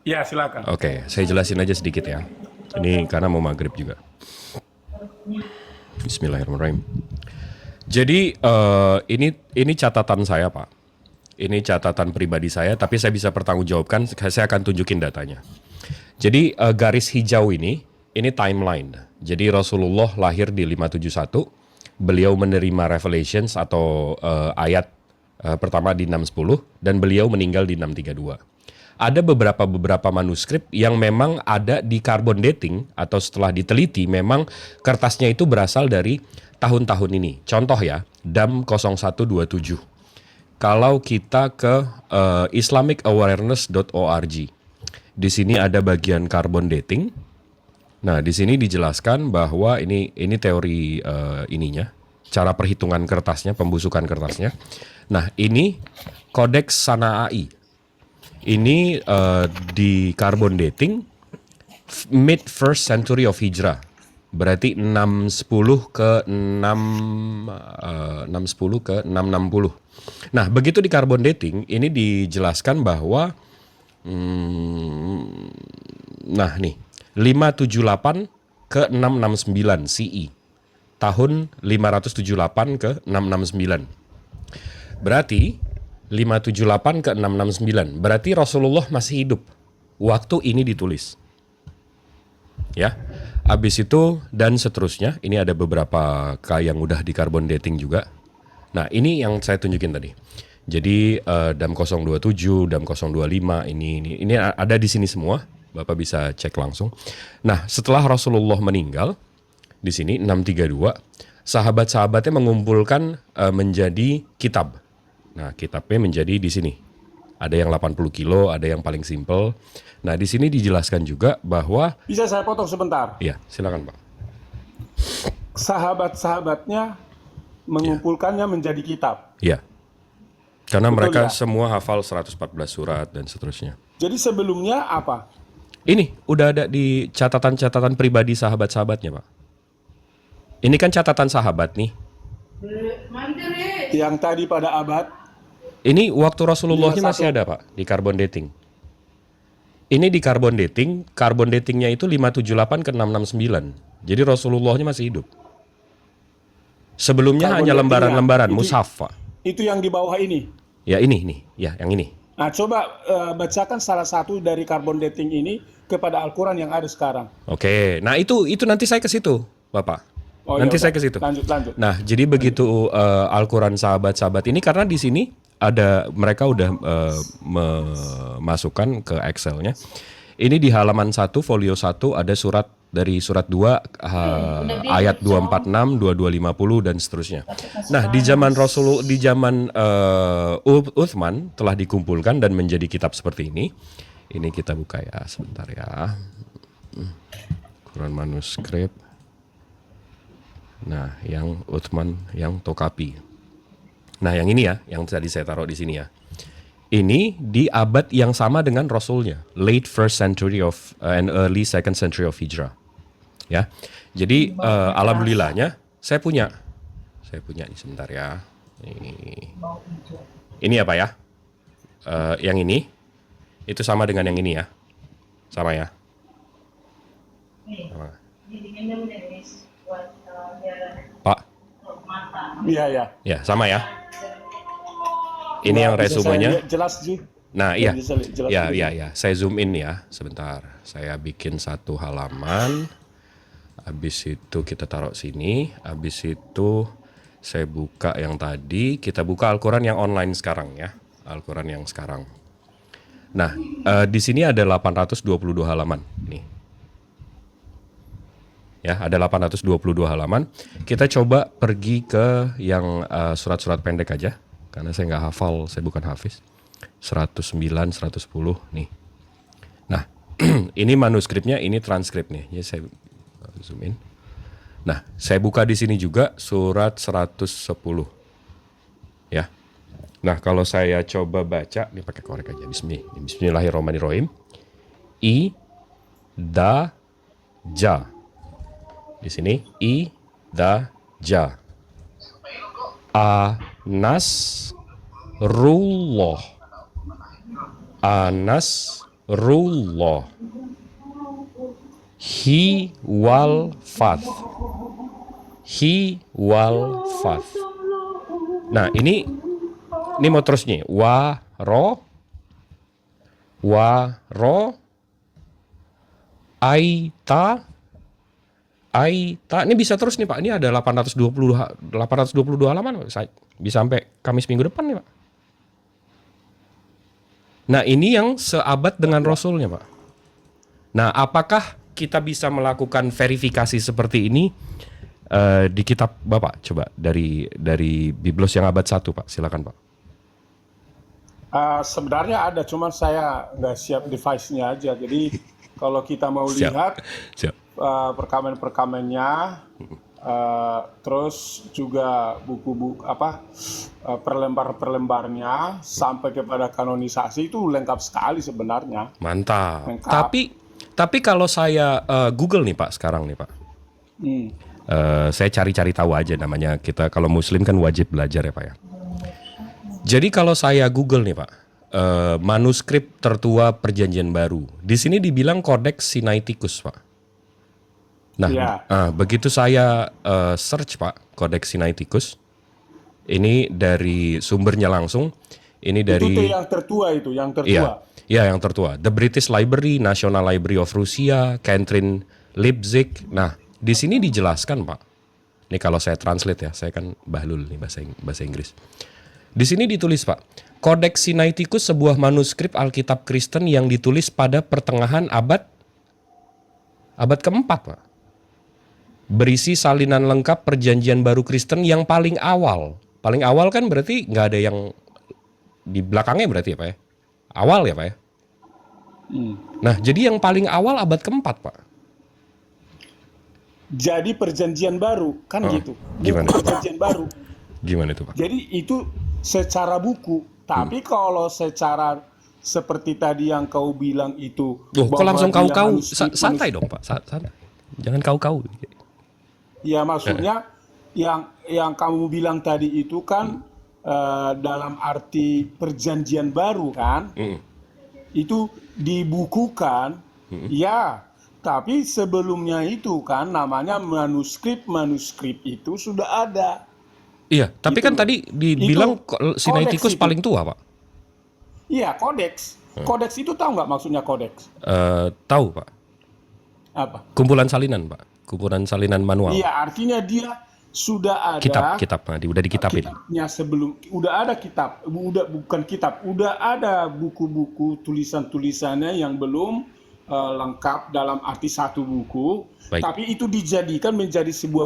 Ya, silakan. Oke, saya jelasin aja sedikit ya. Ini karena mau maghrib juga. Bismillahirrahmanirrahim. Jadi ini catatan saya Pak. Ini catatan pribadi saya, tapi saya bisa pertanggungjawabkan. Saya akan tunjukin datanya. Jadi garis hijau ini timeline. Jadi Rasulullah lahir di 571, beliau menerima revelations atau ayat pertama di 610 dan beliau meninggal di 632. Ada beberapa manuskrip yang memang ada di carbon dating atau setelah diteliti memang kertasnya itu berasal dari tahun-tahun ini. Contoh ya, DAM 0127. Kalau kita ke islamicAwareness.org, di sini ada bagian carbon dating. Nah, di sini dijelaskan bahwa ini teori ininya, cara perhitungan kertasnya, pembusukan kertasnya. Nah, ini Codex Sanaai. Ini di carbon dating mid first century of Hijrah. Berarti 610 ke 610 ke 660. Nah, begitu di carbon dating ini dijelaskan bahwa nah nih 578 ke 669 CE. Tahun 578 ke 669. Berarti 578 ke 669. Berarti Rasulullah masih hidup waktu ini ditulis. Ya. Habis itu dan seterusnya, ini ada beberapa yang udah di carbon dating juga. Nah, ini yang saya tunjukin tadi. Jadi DAM 027, DAM 025 ini ada di sini semua. Bapak bisa cek langsung. Nah, setelah Rasulullah meninggal di sini 632, sahabat-sahabatnya mengumpulkan menjadi kitab. Nah, kitabnya menjadi di sini. Ada yang 80 kilo, ada yang paling simple. Nah, di sini dijelaskan juga bahwa Bisa saya potong sebentar? ya, silakan Pak. Sahabat-sahabatnya mengumpulkannya menjadi kitab. Ya. Karena Betul mereka ya? semua hafal 114 surat dan seterusnya. Jadi sebelumnya apa? Ini udah ada di catatan-catatan pribadi sahabat-sahabatnya, Pak. Ini kan catatan sahabat nih. Yang tadi pada abad Ini waktu Rasulullahnya masih 51. ada, Pak, di carbon dating. Ini di carbon datingnya itu 578 ke 669. Jadi Rasulullahnya masih hidup. Sebelumnya Carbon hanya datingnya lembaran-lembaran mushaf, Pak. itu yang di bawah ini. Ya ini, ya yang ini. Nah, coba bacakan salah satu dari carbon dating ini kepada Al-Quran yang ada sekarang. Oke, nah itu nanti saya ke situ, Bapak. Oh ya Nanti udah, saya ke situ. lanjut. Nah, jadi begitu Al-Quran sahabat-sahabat ini karena di sini ada mereka udah memasukkan ke Excel-nya. Ini di halaman 1 folio 1 ada surat dari surat 2 ayat 246, 2250 dan seterusnya. Nah, di zaman di zaman Uthman telah dikumpulkan dan menjadi kitab seperti ini. Ini kita buka ya sebentar ya. Quran manuskrip. Nah, yang Uthman, yang Tokapi. Nah, yang ini ya, yang tadi saya taruh di sini ya. Ini di abad yang sama dengan Rasulnya, late first century of and early second century of Hijrah. Ya, jadi alhamdulillahnya saya punya nih sebentar ya. Ini apa ya? Yang ini itu sama dengan yang ini ya, sama ya. Sama. Pak, Iya ya. ya sama ya. Ini yang Bisa saya resumenya. lihat jelas sih. Nah, iya. Bisa lihat jelas Ya, di ya, sini. ya. Saya zoom in ya, sebentar. Saya bikin satu halaman. Habis itu kita taruh sini. Habis itu saya buka yang tadi. Kita buka Al-Quran yang online sekarang ya. Al-Quran yang sekarang. Nah, di sini ada 822 halaman. Nih. Ya, ada 822 halaman. Kita coba pergi ke yang surat-surat pendek aja. Karena saya nggak hafal, saya bukan hafiz. 109, 110 nih. Nah, ini manuskripnya, ini transkripnya. Ya, saya zoom in. Nah, saya buka di sini juga surat 110. Ya. Nah, kalau saya coba baca, ini pakai korek aja. Bismillahirrahmanirrahim. I, da, ja. Di sini I, da, ja. Anas, Rullah. Anas, Rullah. He wal fath. He wal fath. Nah, ini mau terus nih. Wa ro aita ini bisa terus nih Pak. Ini ada 822 halaman. Bisa sampai Kamis minggu depan nih Pak. Nah, ini yang seabad dengan Rasulnya Pak. Nah, apakah kita bisa melakukan verifikasi seperti ini di kitab Bapak? Coba dari Biblos yang abad 1 Pak. Silakan Pak. Sebenarnya ada, cuman saya nggak siap device-nya aja. Jadi kalau kita mau lihat perkamen-perkamennya, terus juga buku-buku perlembar-perlembarnya sampai kepada kanonisasi itu lengkap sekali sebenarnya. Mantap. Lengkap. Tapi kalau saya Google nih Pak sekarang nih Pak. Saya cari-cari tahu aja, namanya kita kalau Muslim kan wajib belajar ya Pak ya. Jadi kalau saya Google nih Pak, manuskrip tertua Perjanjian Baru, di sini dibilang Codex Sinaiticus Pak. Nah, begitu saya search Pak, Codex Sinaiticus, ini dari sumbernya langsung, ini dari itu yang tertua itu, yang tertua. Iya, yang tertua. The British Library, National Library of Russia, Catherine Leipzig. Nah, di sini dijelaskan Pak. Ini kalau saya translate ya, saya kan bahlul nih bahasa Inggris. Di sini ditulis Pak, Codex Sinaiticus sebuah manuskrip Alkitab Kristen yang ditulis pada pertengahan abad keempat Pak. Berisi salinan lengkap Perjanjian Baru Kristen yang paling awal. Paling awal kan berarti nggak ada yang di belakangnya berarti ya Pak ya? Awal ya Pak ya? Nah, jadi yang paling awal abad keempat Pak. Jadi Perjanjian Baru kan gitu. Gimana? Perjanjian Baru. Gimana itu Pak? Jadi itu secara buku, tapi kalau secara seperti tadi yang kau bilang itu, kok langsung kau santai dong Pak, santai. Jangan kau. Ya maksudnya yang kamu bilang tadi itu kan dalam arti Perjanjian Baru kan, itu dibukukan, ya. Tapi sebelumnya itu kan namanya manuskrip itu sudah ada. Iya, tapi kan tadi dibilang Sinaiticus paling tua, Pak. Iya, kodeks. Kodeks itu tahu nggak maksudnya kodeks? Tahu, Pak. Apa? Kumpulan salinan, Pak. Kumpulan salinan manual. Iya, artinya dia sudah ada kitab, udah dikitapin. Kitabnya sebelum, udah ada kitab, udah ada buku-buku tulisan-tulisannya yang belum lengkap dalam arti satu buku, tapi itu dijadikan menjadi sebuah